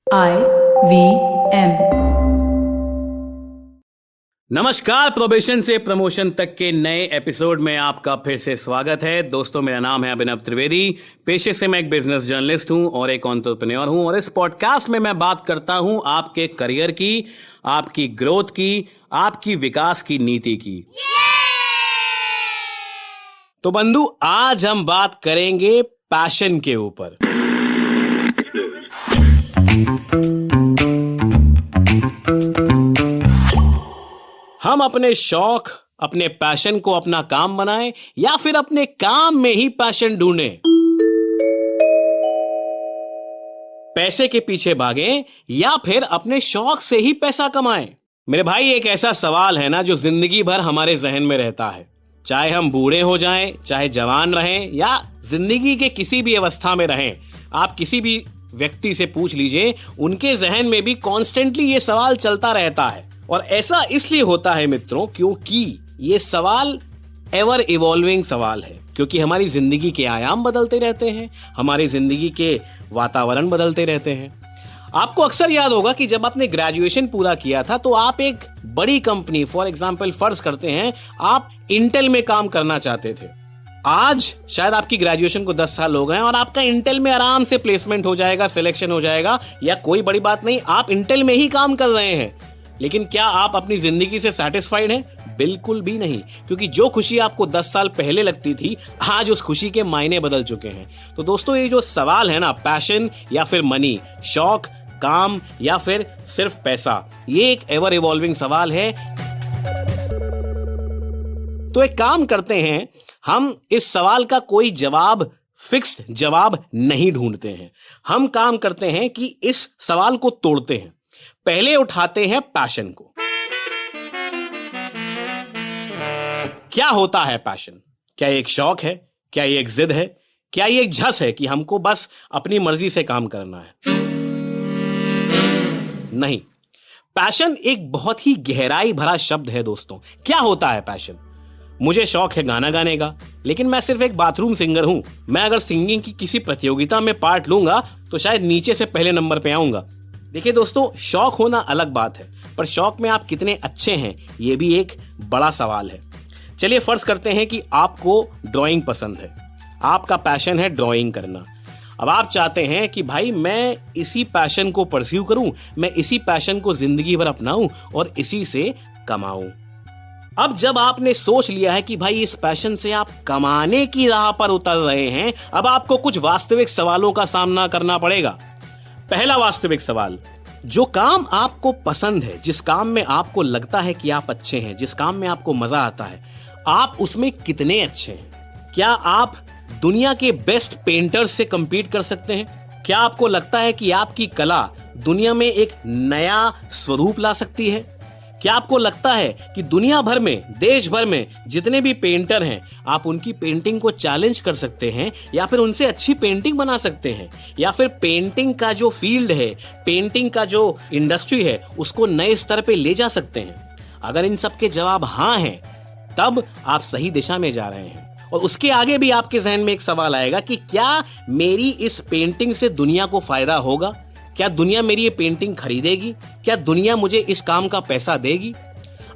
IVM। नमस्कार, प्रोबेशन से प्रमोशन तक के नए एपिसोड में आपका फिर से स्वागत है। दोस्तों, मेरा नाम है अभिनव त्रिवेदी। पेशे से मैं एक बिजनेस जर्नलिस्ट हूं और एक एंटरप्रेन्योर हूं, और इस पॉडकास्ट में मैं बात करता हूं आपके करियर की, आपकी ग्रोथ की, आपकी विकास की नीति की। तो बंधु, आज हम बात करेंगे पैशन के ऊपर। हम अपने शौक, अपने पैशन को अपना काम बनाएं या फिर अपने काम में ही पैशन ढूंढें। पैसे के पीछे भागें या फिर अपने शौक से ही पैसा कमाएं। मेरे भाई, एक ऐसा सवाल है ना जो जिंदगी भर हमारे जहन में रहता है। चाहे हम बूढ़े हो जाएं, चाहे जवान रहें या जिंदगी के किसी भी अवस्था में रहें, आप किसी भी व्यक्ति से पूछ लीजिए, उनके जहन में भी कॉन्स्टेंटली ये सवाल चलता रहता है। और ऐसा इसलिए होता है मित्रों, क्योंकि ये सवाल एवर इवॉल्विंग सवाल है, क्योंकि हमारी जिंदगी के आयाम बदलते रहते हैं, हमारी जिंदगी के वातावरण बदलते रहते हैं। आपको अक्सर याद होगा कि जब आपने ग्रेजुएशन पूरा किया था तो आप एक बड़ी कंपनी, फॉर एग्जांपल फर्ज करते हैं आप इंटेल में काम करना चाहते थे। आज शायद आपकी ग्रेजुएशन को 10 साल हो गए और आपका इंटेल में आराम से प्लेसमेंट हो जाएगा, सिलेक्शन हो जाएगा, या कोई बड़ी बात नहीं, आप इंटेल में ही काम कर रहे हैं। लेकिन क्या आप अपनी जिंदगी से सैटिस्फाइड हैं? बिल्कुल भी नहीं, क्योंकि जो खुशी आपको 10 साल पहले लगती थी, आज उस खुशी के मायने बदल चुके हैं। तो दोस्तों, ये जो सवाल है ना, पैशन या फिर मनी, शौक, काम या फिर सिर्फ पैसा, ये एक एवर इवॉल्विंग सवाल है। तो एक काम करते हैं, हम इस सवाल का कोई जवाब, फिक्स्ड जवाब नहीं ढूंढते हैं। हम काम करते हैं कि इस सवाल को तोड़ते हैं। पहले उठाते हैं पैशन को। क्या होता है पैशन? क्या ये एक शौक है? क्या ये एक जिद है? क्या ये एक झस है कि हमको बस अपनी मर्जी से काम करना है? नहीं, पैशन एक बहुत ही गहराई भरा शब्द है दोस्तों। क्या होता है पैशन? मुझे शौक है गाना गाने का, लेकिन मैं सिर्फ एक बाथरूम सिंगर हूं। मैं अगर सिंगिंग की किसी प्रतियोगिता में पार्ट लूंगा तो शायद नीचे से पहले नंबर पे आऊंगा। देखिए दोस्तों, शौक होना अलग बात है, पर शौक में आप कितने अच्छे हैं, यह भी एक बड़ा सवाल है। चलिए फर्ज करते हैं कि आपको ड्राइंग पसंद है, आपका पैशन है ड्राइंग करना। अब आप चाहते हैं कि भाई मैं इसी पैशन को परस्यू करूं, मैं इसी पैशन को जिंदगी भर अपनाऊं और इसी से कमाऊं। अब जब आपने सोच लिया है कि भाई इस पैशन से आप कमाने की राह पर उतर रहे हैं, अब आपको कुछ वास्तविक सवालों का सामना करना पड़ेगा। पहला वास्तविक सवाल, जो काम आपको पसंद है, जिस काम में आपको लगता है कि आप अच्छे हैं, जिस काम में आपको मजा आता है, आप उसमें कितने अच्छे हैं? क्या आप दुनिया के बेस्ट पेंटर्स से compete कर सकते हैं? क्या आपको लगता है कि आपकी कला दुनिया में एक नया स्वरूप ला सकती है? क्या आपको लगता है कि दुनिया भर में, देश भर में जितने भी पेंटर हैं, आप उनकी पेंटिंग को चैलेंज कर सकते हैं या फिर उनसे अच्छी पेंटिंग बना सकते हैं, या फिर पेंटिंग का जो फील्ड है, पेंटिंग का जो इंडस्ट्री है, उसको नए स्तर पे ले जा सकते हैं? अगर इन सब के जवाब हाँ हैं, तब आप सही दिशा में जा रहे हैं। और उसके आगे भी आपके जहन में एक सवाल आएगा कि क्या मेरी इस पेंटिंग से दुनिया को फायदा होगा? क्या दुनिया मेरी ये पेंटिंग खरीदेगी? क्या दुनिया मुझे इस काम का पैसा देगी?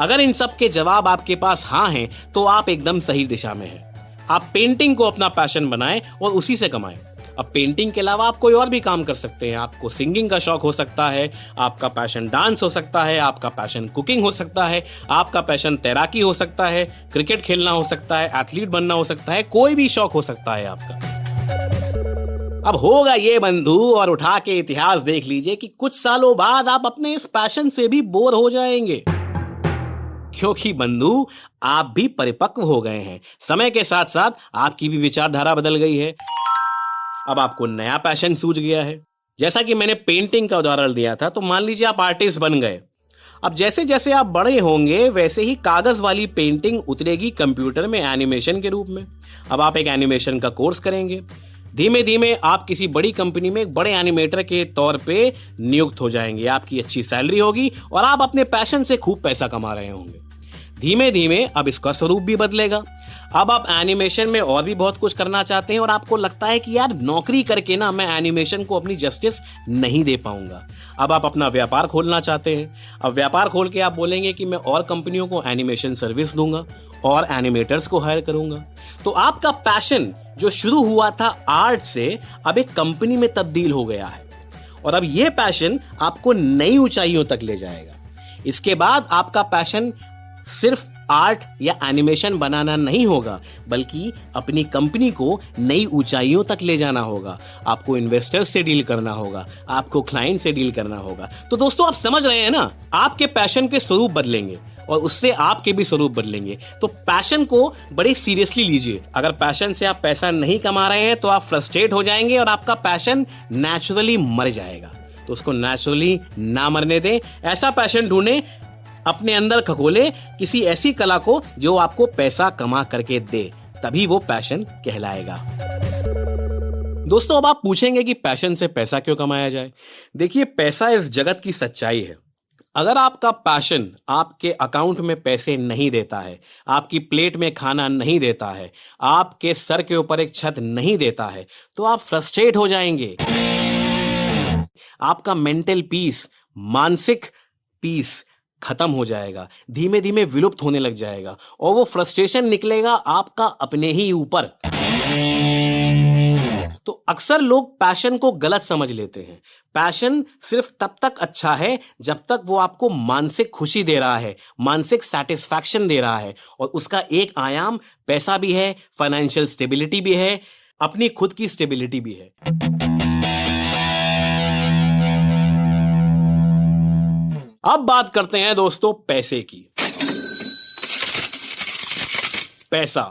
अगर इन सब के जवाब आपके पास हाँ हैं, तो आप एकदम सही दिशा में हैं। आप पेंटिंग को अपना पैशन बनाएं और उसी से कमाएं। अब पेंटिंग के अलावा आप कोई और भी काम कर सकते हैं। आपको सिंगिंग का शौक हो सकता है, आपका पैशन डांस हो सकता है, आपका पैशन कुकिंग हो सकता है, आपका पैशन तैराकी हो सकता है, क्रिकेट खेलना हो सकता है, एथलीट बनना हो सकता है, कोई भी शौक हो सकता है आपका। अब होगा ये बंधु, और उठा के इतिहास देख लीजिए कि कुछ सालों बाद आप अपने इस पैशन से भी बोर हो जाएंगे, क्योंकि बंधु आप भी परिपक्व हो गए हैं। समय के साथ साथ आपकी भी विचारधारा बदल गई है। अब आपको नया पैशन सूझ गया है। जैसा कि मैंने पेंटिंग का उदाहरण दिया था, तो मान लीजिए आप आर्टिस्ट बन गए। अब जैसे जैसे आप बड़े होंगे, वैसे ही कागज वाली पेंटिंग उतरेगी कंप्यूटर में एनिमेशन के रूप में। अब आप एक एनिमेशन का कोर्स करेंगे। धीमे धीमे आप किसी बड़ी कंपनी में एक बड़े एनिमेटर के तौर पे नियुक्त हो जाएंगे। आपकी अच्छी सैलरी होगी और आप अपने पैशन से खूब पैसा कमा रहे होंगे। धीमे धीमे अब इसका स्वरूप भी बदलेगा। अब आप एनिमेशन में और भी बहुत कुछ करना चाहते हैं और आपको लगता है कि यार नौकरी करके ना मैं एनिमेशन को अपनी जस्टिस नहीं दे पाऊंगा। अब आप अपना व्यापार खोलना चाहते हैं। अब व्यापार खोल के आप बोलेंगे कि मैं और कंपनियों को एनिमेशन सर्विस दूंगा और एनिमेटर्स को हायर करूंगा। तो आपका पैशन जो शुरू हुआ था आर्ट से, अब एक कंपनी में तब्दील हो गया है और अब ये पैशन आपको नई ऊंचाइयों तक ले जाएगा। इसके बाद आपका पैशन सिर्फ आर्ट या एनिमेशन बनाना नहीं होगा, बल्कि अपनी कंपनी को नई ऊंचाइयों तक ले जाना होगा। आपको इन्वेस्टर्स से डील करना होगा, आपको क्लाइंट से डील करना होगा। तो दोस्तों, आप समझ रहे हैं ना, आपके पैशन के स्वरूप बदलेंगे और उससे आपके भी स्वरूप बदलेंगे। तो पैशन को बड़े सीरियसली लीजिए। अगर पैशन से आप पैसा नहीं कमा रहे हैं तो आप फ्रस्ट्रेट हो जाएंगे और आपका पैशन नेचुरली मर जाएगा। तो उसको नेचुरली ना मरने दें। ऐसा पैशन ढूंढें, अपने अंदर खगोले किसी ऐसी कला को जो आपको पैसा कमा करके दे, तभी वो पैशन कहलाएगा। दोस्तों, अब आप पूछेंगे कि पैशन से पैसा क्यों कमाया जाए। देखिए, पैसा इस जगत की सच्चाई है। अगर आपका पैशन आपके अकाउंट में पैसे नहीं देता है, आपकी प्लेट में खाना नहीं देता है, आपके सर के ऊपर एक छत नहीं देता है, तो आप फ्रस्ट्रेट हो जाएंगे। आपका मेंटल पीस, मानसिक पीस खत्म हो जाएगा, धीमे धीमे विलुप्त होने लग जाएगा और वो फ्रस्ट्रेशन निकलेगा आपका अपने ही ऊपर। तो अक्सर लोग पैशन को गलत समझ लेते हैं। पैशन सिर्फ तब तक अच्छा है जब तक वो आपको मानसिक खुशी दे रहा है, मानसिक सैटिस्फैक्शन दे रहा है, और उसका एक आयाम पैसा भी है, फाइनेंशियल स्टेबिलिटी भी है, अपनी खुद की स्टेबिलिटी भी है। अब बात करते हैं दोस्तों पैसे की। पैसा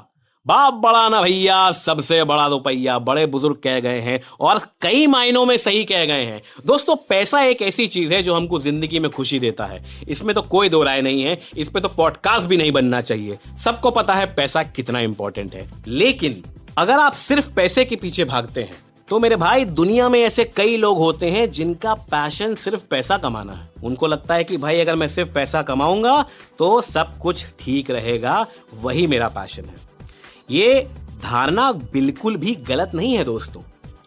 बाप बड़ा ना भैया, सबसे बड़ा रुपया, बड़े बुजुर्ग कह गए हैं और कई मायनों में सही कह गए हैं। दोस्तों, पैसा एक ऐसी चीज है जो हमको जिंदगी में खुशी देता है, इसमें तो कोई दो राय नहीं है। इस पे तो पॉडकास्ट भी नहीं बनना चाहिए। सबको पता है पैसा कितना इंपॉर्टेंट है। लेकिन अगर आप सिर्फ पैसे के पीछे भागते हैं तो मेरे भाई, दुनिया में ऐसे कई लोग होते हैं जिनका पैशन सिर्फ पैसा कमाना है। उनको लगता है कि भाई अगर मैं सिर्फ पैसा कमाऊंगा तो सब कुछ ठीक रहेगा, वही मेरा पैशन है। ये धारणा बिल्कुल भी गलत नहीं है दोस्तों।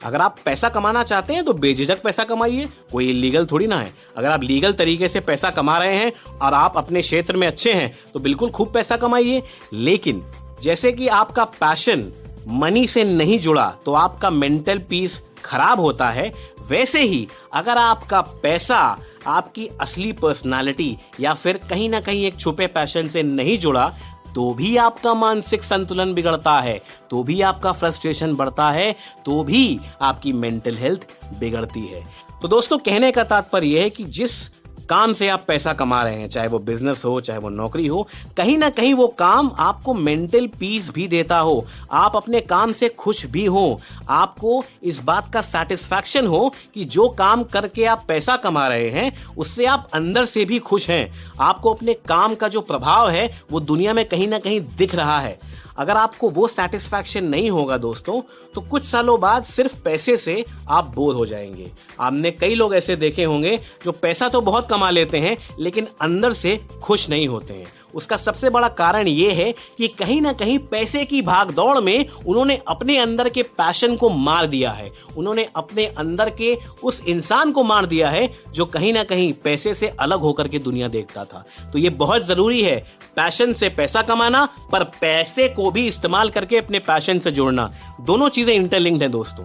अगर आप पैसा कमाना चाहते हैं तो बेझिझक पैसा कमाइए, कोई इलीगल थोड़ी ना है। अगर आप लीगल तरीके से पैसा कमा रहे हैं और आप अपने क्षेत्र में अच्छे हैं तो बिल्कुल खूब पैसा कमाइए। लेकिन जैसे कि आपका पैशन मनी से नहीं जुड़ा तो आपका मेंटल पीस खराब होता है, वैसे ही अगर आपका पैसा आपकी असली पर्सनालिटी या फिर कहीं ना कहीं एक छुपे पैशन से नहीं जुड़ा तो भी आपका मानसिक संतुलन बिगड़ता है, तो भी आपका फ्रस्ट्रेशन बढ़ता है, तो भी आपकी मेंटल हेल्थ बिगड़ती है। तो दोस्तों, कहने का तात्पर्य यह है कि जिस काम से आप पैसा कमा रहे हैं, चाहे वो बिजनेस हो, चाहे वो नौकरी हो, कहीं ना कहीं वो काम आपको मेंटल पीस भी देता हो, आप अपने काम से खुश भी हो, आपको इस बात का सैटिस्फैक्शन हो कि जो काम करके आप पैसा कमा रहे हैं उससे आप अंदर से भी खुश हैं, आपको अपने काम का जो प्रभाव है वो दुनिया में कहीं ना कहीं दिख रहा है। अगर आपको वो सैटिस्फैक्शन नहीं होगा दोस्तों, तो कुछ सालों बाद सिर्फ पैसे से आप बोर हो जाएंगे। आपने कई लोग ऐसे देखे होंगे जो पैसा तो बहुत कमा लेते हैं लेकिन अंदर से खुश नहीं होते हैं। उसका सबसे बड़ा कारण ये है कि कहीं ना कहीं पैसे की भागदौड़ में उन्होंने अपने अंदर के पैशन को मार दिया है, उन्होंने अपने अंदर के उस इंसान को मार दिया है जो कहीं ना कहीं पैसे से अलग होकर के दुनिया देखता था। तो ये बहुत जरूरी है, पैशन से पैसा कमाना, पर पैसे को भी इस्तेमाल करके अपने पैशन से जोड़ना। दोनों चीजें इंटरलिंक्ड हैं दोस्तों।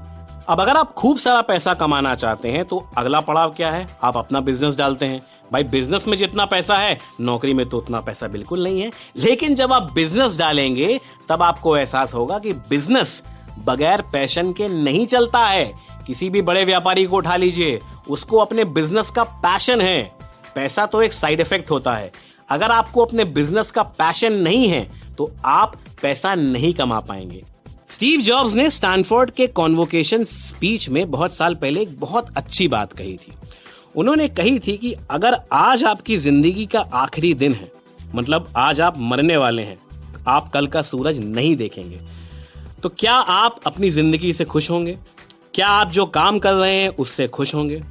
अब अगर आप खूब सारा पैसा कमाना चाहते हैं तो अगला पड़ाव क्या है? आप अपना बिजनेस डालते हैं। भाई, बिजनेस में जितना पैसा है नौकरी में तो उतना पैसा बिल्कुल नहीं है। लेकिन जब आप बिजनेस डालेंगे तब आपको एहसास होगा कि बिजनेस बगैर पैशन के नहीं चलता है। किसी भी बड़े व्यापारी को उठा लीजिए, उसको अपने बिजनेस का पैशन है। पैसा तो एक साइड इफेक्ट होता है। अगर आपको अपने बिजनेस का पैशन नहीं है तो आप पैसा नहीं कमा पाएंगे। स्टीव जॉब्स ने स्टैनफोर्ड के कॉन्वोकेशन स्पीच में बहुत साल पहले एक बहुत अच्छी बात कही थी। उन्होंने कही थी कि अगर आज आपकी जिंदगी का आखिरी दिन है, मतलब आज आप मरने वाले हैं, आप कल का सूरज नहीं देखेंगे, तो क्या आप अपनी जिंदगी से खुश होंगे? क्या आप जो काम कर रहे हैं उससे खुश होंगे?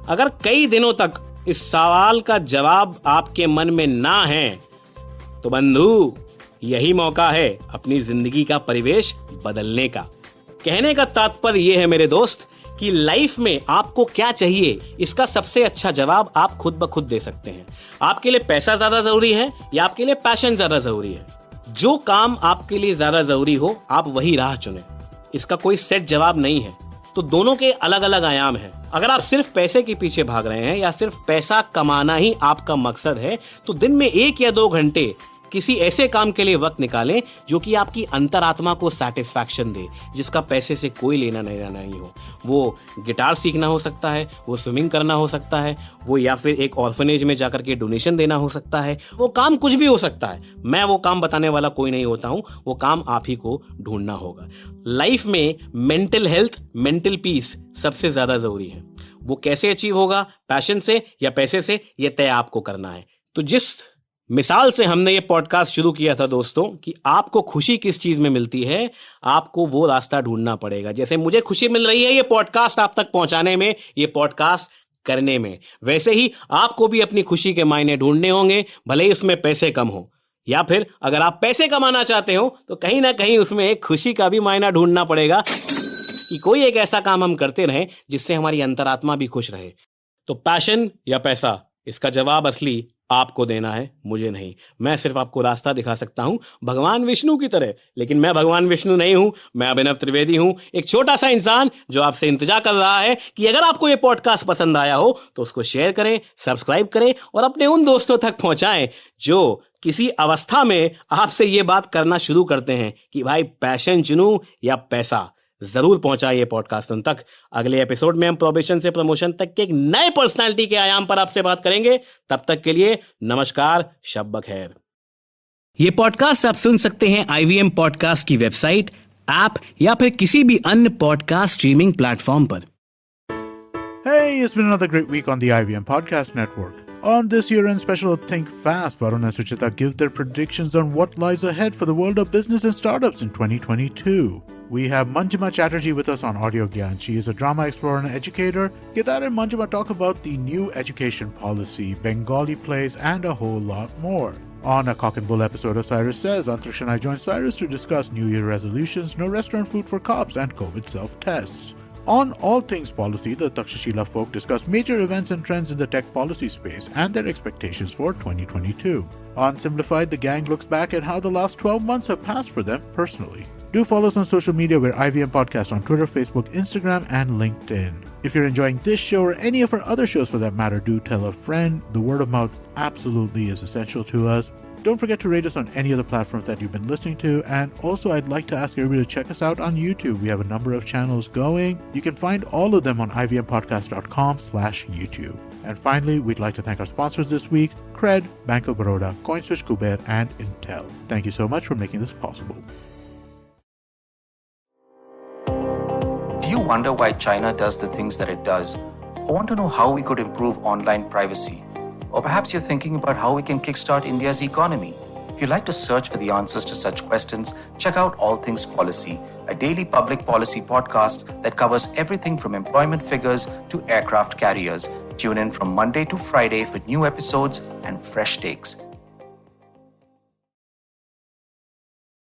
अगर कई दिनों तक इस सवाल का जवाब आपके मन में ना है तो बंधु, यही मौका है अपनी जिंदगी का परिवेश बदलने का। कहने का तात्पर्य यह है मेरे दोस्त कि लाइफ में आपको क्या चाहिए, इसका सबसे अच्छा जवाब आप खुद ब खुद दे सकते हैं। आपके लिए पैसा ज्यादा जरूरी है या आपके लिए पैशन ज्यादा जरूरी है? जो काम आपके लिए ज्यादा जरूरी हो, आप वही राह चुनें। इसका कोई सेट जवाब नहीं है, तो दोनों के अलग अलग आयाम हैं। अगर आप सिर्फ पैसे के पीछे भाग रहे हैं या सिर्फ पैसा कमाना ही आपका मकसद है, तो दिन में 1 या 2 घंटे किसी ऐसे काम के लिए वक्त निकालें जो कि आपकी अंतरात्मा को सैटिस्फैक्शन दे, जिसका पैसे से कोई लेना देना नहीं हो। वो गिटार सीखना हो सकता है, वो स्विमिंग करना हो सकता है, वो या फिर एक ऑर्फनेज में जाकर के डोनेशन देना हो सकता है। वो काम कुछ भी हो सकता है। मैं वो काम बताने वाला कोई नहीं होता हूं, वो काम आप ही को ढूंढना होगा। लाइफ में मेंटल हेल्थ, मेंटल पीस सबसे ज्यादा जरूरी है। वो कैसे अचीव होगा, पैशन से या पैसे से, ये तय आपको करना है। तो जिस मिसाल से हमने ये पॉडकास्ट शुरू किया था दोस्तों, कि आपको खुशी किस चीज में मिलती है, आपको वो रास्ता ढूंढना पड़ेगा। जैसे मुझे खुशी मिल रही है ये पॉडकास्ट आप तक पहुंचाने में, ये पॉडकास्ट करने में, वैसे ही आपको भी अपनी खुशी के मायने ढूंढने होंगे, भले ही उसमें पैसे कम हो, या फिर अगर आप पैसे कमाना चाहते हो तो कहीं ना कहीं उसमें एक खुशी का भी मायना ढूंढना पड़ेगा कि कोई एक ऐसा काम हम करते रहें जिससे हमारी अंतरात्मा भी खुश रहे। तो पैशन या पैसा, इसका जवाब असली आपको देना है, मुझे नहीं। मैं सिर्फ आपको रास्ता दिखा सकता हूं भगवान विष्णु की तरह, लेकिन मैं भगवान विष्णु नहीं हूं। मैं अभिनव त्रिवेदी हूं, एक छोटा सा इंसान जो आपसे इंतजार कर रहा है कि अगर आपको ये पॉडकास्ट पसंद आया हो तो उसको शेयर करें, सब्सक्राइब करें और अपने उन दोस्तों तक पहुंचाएं जो किसी अवस्था में आपसे ये बात करना शुरू करते हैं कि भाई पैशन चुनूं या पैसा। जरूर पहुंचाइए पॉडकास्ट उन तक। अगले एपिसोड में हम प्रोबेशन से प्रमोशन तक के एक नए पर्सनालिटी के आयाम पर आपसे बात करेंगे। तब तक के लिए नमस्कार, शब बखैर। ये पॉडकास्ट आप सुन सकते हैं IVM पॉडकास्ट की वेबसाइट, ऐप या फिर किसी भी अन्य पॉडकास्ट स्ट्रीमिंग प्लेटफॉर्म पर। Hey, it's been another great week on the IVM Podcast Network. On this year-end special Think Fast, Varun and Suchita give their predictions on what lies ahead for the world of business and startups in 2022. We have Manjima Chatterjee with us on Audio Gyan. She is a drama explorer and educator. Kedar and Manjima talk about the new education policy, Bengali plays, and a whole lot more. On a Cock and Bull episode of Cyrus Says, Antrish and I join Cyrus to discuss New Year resolutions, no restaurant food for cops, and COVID self-tests. On All Things Policy, the Takshashila folk discuss major events and trends in the tech policy space and their expectations for 2022. On Simplified, the gang looks back at how the last 12 months have passed for them personally. Do follow us on social media. We're IVM Podcast on Twitter, Facebook, Instagram, and LinkedIn. If you're enjoying this show or any of our other shows for that matter, do tell a friend. The word of mouth absolutely is essential to us. Don't forget to rate us on any of the platforms that you've been listening to. And also, I'd like to ask everybody to check us out on YouTube. We have a number of channels going. You can find all of them on ivmpodcast.com/YouTube. And finally, we'd like to thank our sponsors this week, Cred, Bank of Baroda, CoinSwitch, Kuber, and Intel. Thank you so much for making this possible. Do you wonder why China does the things that it does? Or want to know how we could improve online privacy? Or perhaps you're thinking about how we can kickstart India's economy. If you'd like to search for the answers to such questions, check out All Things Policy, a daily public policy podcast that covers everything from employment figures to aircraft carriers. Tune in from Monday to Friday for new episodes and fresh takes.